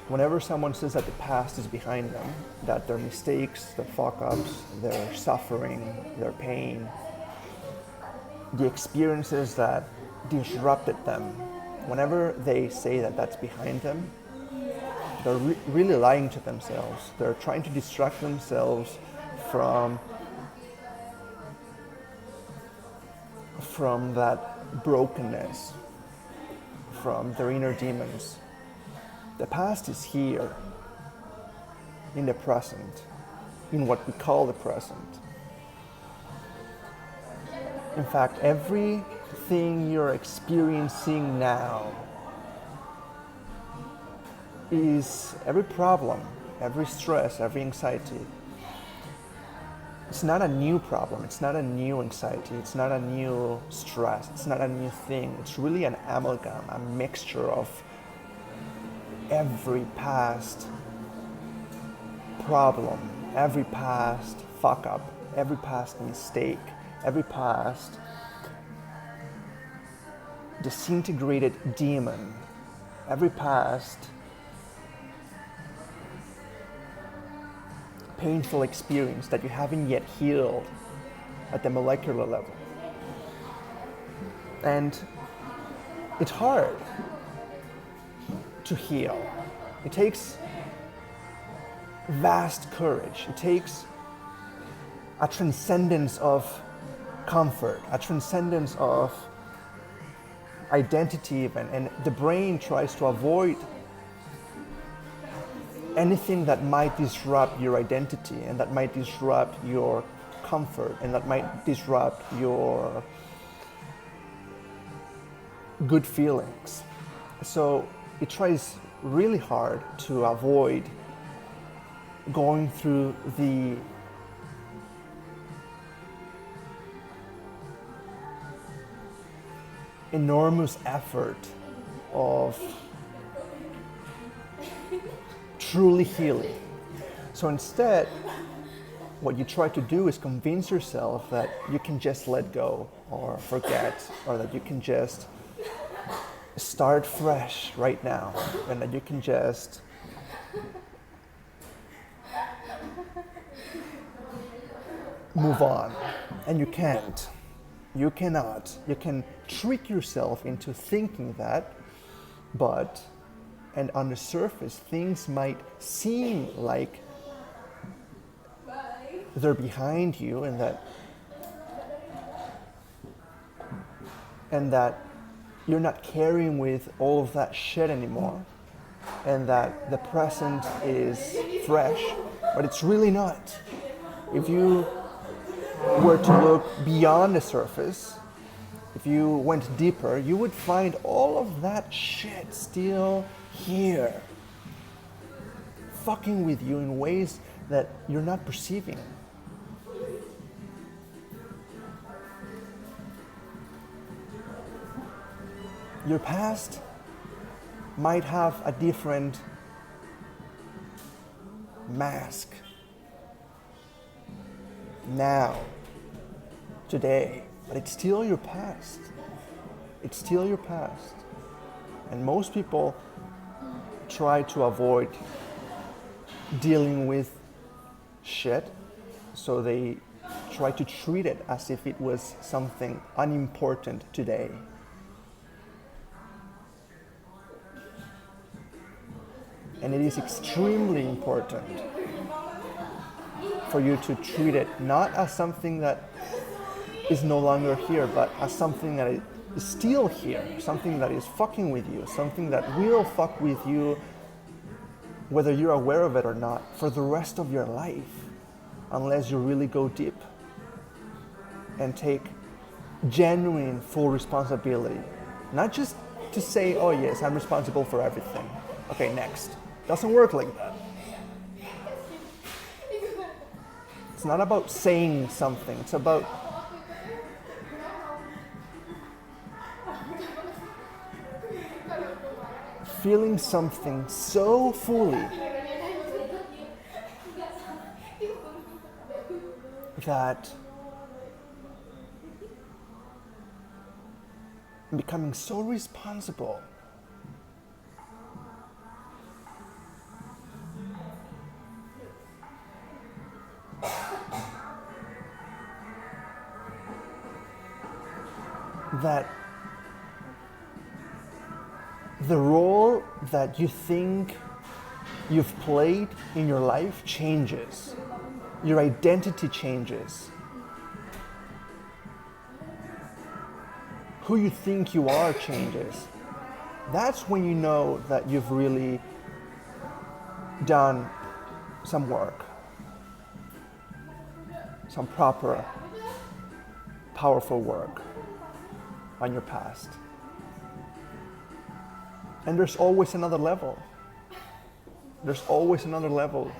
Whenever someone says that the past is behind them, that their mistakes, their fuck-ups, their suffering, their pain, the experiences that disrupted them, whenever they say that that's behind them, they're really lying to themselves. They're trying to distract themselves from that brokenness, from their inner demons. The past is here, in the present, in what we call the present. In fact, everything you're experiencing now is every problem, every stress, every anxiety. It's not a new problem, it's not a new anxiety, it's not a new stress, it's not a new thing. It's really an amalgam, a mixture of every past problem, every past fuck up, every past mistake, every past disintegrated demon, every past painful experience that you haven't yet healed at the molecular level. And it's hard to heal. It takes vast courage. It takes a transcendence of comfort, a transcendence of identity even. And the brain tries to avoid anything that might disrupt your identity and that might disrupt your comfort and that might disrupt your good feelings. So it tries really hard to avoid going through the enormous effort of truly healing. So instead, what you try to do is convince yourself that you can just let go or forget, or that you can just start fresh right now, and that you can just move on. And you can't. You cannot. You can trick yourself into thinking that, and on the surface, things might seem like they're behind you, and that you're not carrying with all of that shit anymore, and that the present is fresh, but it's really not. If you were to look beyond the surface, if you went deeper, you would find all of that shit still here, fucking with you in ways that you're not perceiving. Your past might have a different mask now, today, but it's still your past. It's still your past. And most people try to avoid dealing with shit, so they try to treat it as if it was something unimportant today. And it is extremely important for you to treat it not as something that is no longer here, but as something that is still here, something that is fucking with you, something that will fuck with you whether you're aware of it or not for the rest of your life, unless you really go deep and take genuine full responsibility. Not just to say, oh yes, I'm responsible for everything. Okay, next. Doesn't work like that. It's not about saying something, it's about feeling something so fully that becoming so responsible that the role that you think you've played in your life changes. Your identity changes. Who you think you are changes. That's when you know that you've really done some work. Some proper, powerful work on your past. And there's always another level. There's always another level.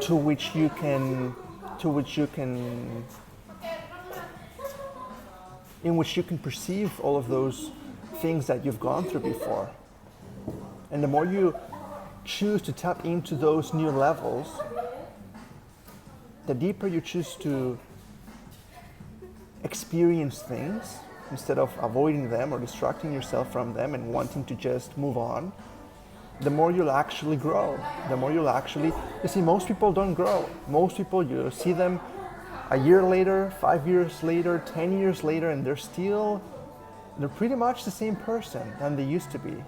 To which you can, in which you can perceive all of those things that you've gone through before. And the more you choose to tap into those new levels, the deeper you choose to experience things instead of avoiding them or distracting yourself from them and wanting to just move on, the more you'll actually grow. The more you'll actually, you see, most people don't grow. Most people, you see them a year later, 5 years later, 10 years later, and they're pretty much the same person than they used to be.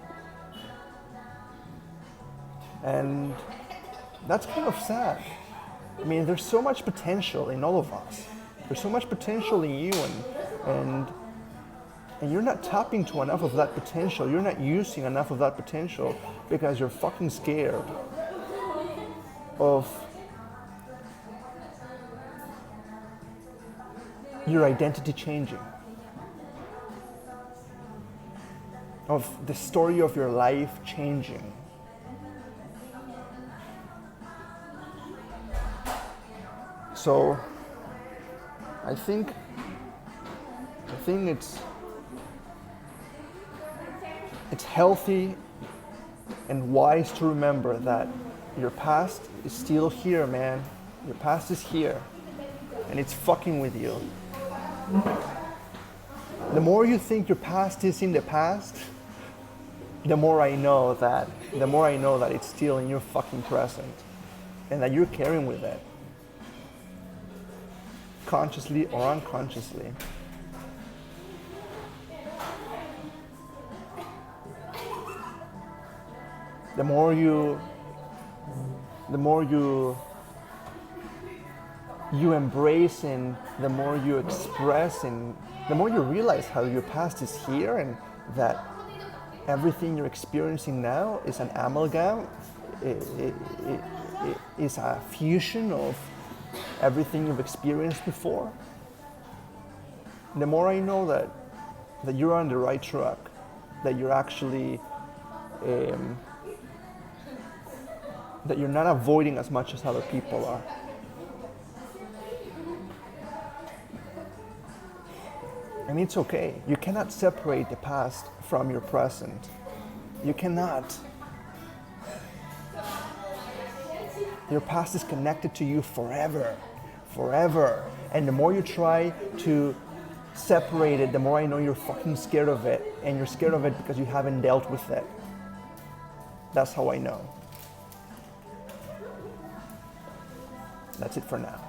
And that's kind of sad. I mean, there's so much potential in all of us. There's so much potential in you, and you're not tapping to enough of that potential. You're not using enough of that potential because you're fucking scared of your identity changing, of the story of your life changing. So I think it's healthy and wise to remember that your past is still here, man. Your past is here, and it's fucking with you. The more you think your past is in the past, the more I know that it's still in your fucking present, and that you're carrying with it, consciously or unconsciously. The more you embrace and the more you express and the more you realize how your past is here and that everything you're experiencing now is an amalgam, it is a fusion of everything you've experienced before, the more I know that you're on the right track, that you're actually that you're not avoiding as much as other people are. And it's okay. You cannot separate the past from your present. You cannot. Your past is connected to you forever, forever. And the more you try to separate it, the more I know you're fucking scared of it. And you're scared of it because you haven't dealt with it. That's how I know. That's it for now.